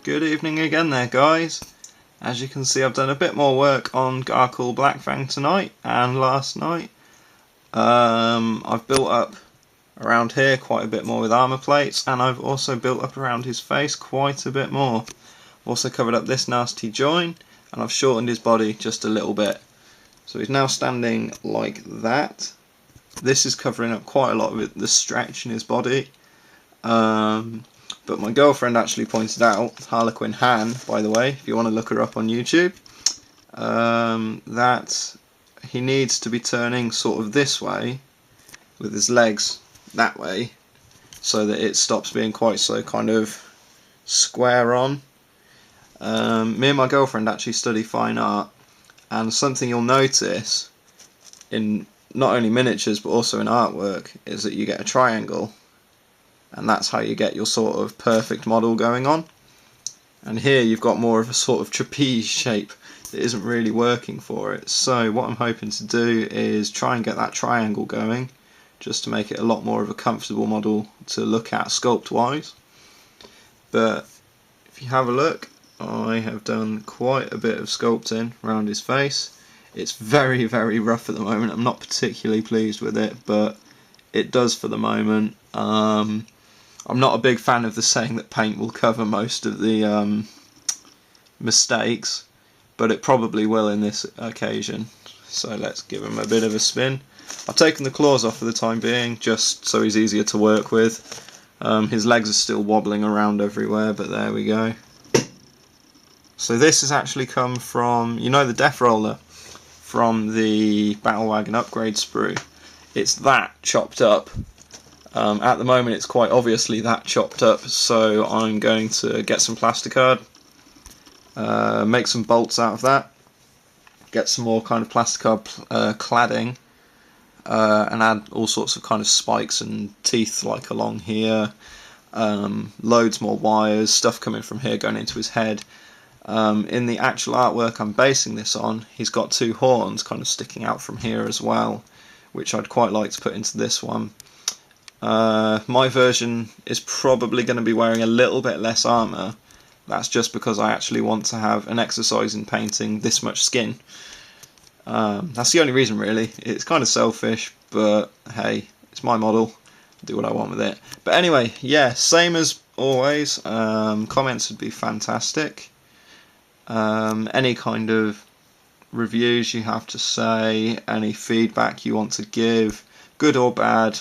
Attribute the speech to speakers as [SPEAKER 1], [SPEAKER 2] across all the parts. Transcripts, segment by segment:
[SPEAKER 1] Good evening again there, guys. As you can see, I've done a bit more work on Gharkul Blackfang tonight and last night. I've built up around here quite a bit more with armour plates, and I've also built up around his face quite a bit more. I've also covered up this nasty join, and I've shortened his body just a little bit. So he's now standing like that. This is covering up quite a lot of the stretch in his body. But my girlfriend actually pointed out, Harlequin Han, by the way, if you want to look her up on YouTube, that he needs to be turning sort of this way, with his legs that way, so that it stops being quite so kind of square on. Me and my girlfriend actually study fine art, and something you'll notice in not only miniatures but also in artwork is that you get a triangle. And that's how you get your sort of perfect model going on. And here you've got more of a sort of trapeze shape that isn't really working for it. So what I'm hoping to do is try and get that triangle going, just to make it a lot more of a comfortable model to look at sculpt wise. But if you have a look, I have done quite a bit of sculpting around his face. It's very, very rough at the moment. I'm not particularly pleased with it, but it does for the moment. I'm not a big fan of the saying that paint will cover most of the mistakes, but it probably will in this occasion. So let's give him a bit of a spin. I've taken the claws off for the time being, just so he's easier to work with. His legs are still wobbling around everywhere, but there we go. So this has actually come from, you know, the Death Roller from the Battle Wagon upgrade sprue. It's that chopped up. At the moment it's quite obviously that chopped up, so I'm going to get some plasticard, make some bolts out of that, get some more kind of plasticard cladding, and add all sorts of kind of spikes and teeth like along here, loads more wires, stuff coming from here going into his head. In the actual artwork I'm basing this on, he's got two horns kind of sticking out from here as well, which I'd quite like to put into this one. My version is probably going to be wearing a little bit less armour. That's just because I actually want to have an exercise in painting this much skin. That's the only reason really. It's kind of selfish, but hey, it's my model. I'll do what I want with it. But anyway, yeah, same as always. Comments would be fantastic. Any kind of reviews you have to say, any feedback you want to give, good or bad,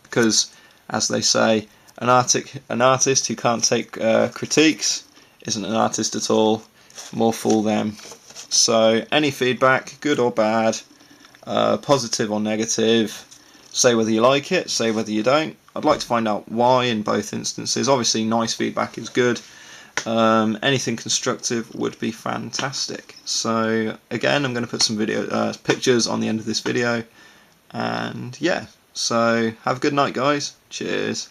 [SPEAKER 1] because as they say, an artist who can't take critiques isn't an artist at all. More fool them. So any feedback, good or bad, positive or negative, say whether you like it, say whether you don't. I'd like to find out why in both instances. Obviously nice feedback is good. Anything constructive would be fantastic. So again, I'm going to put some pictures on the end of this video, and yeah, so have a good night guys. Cheers.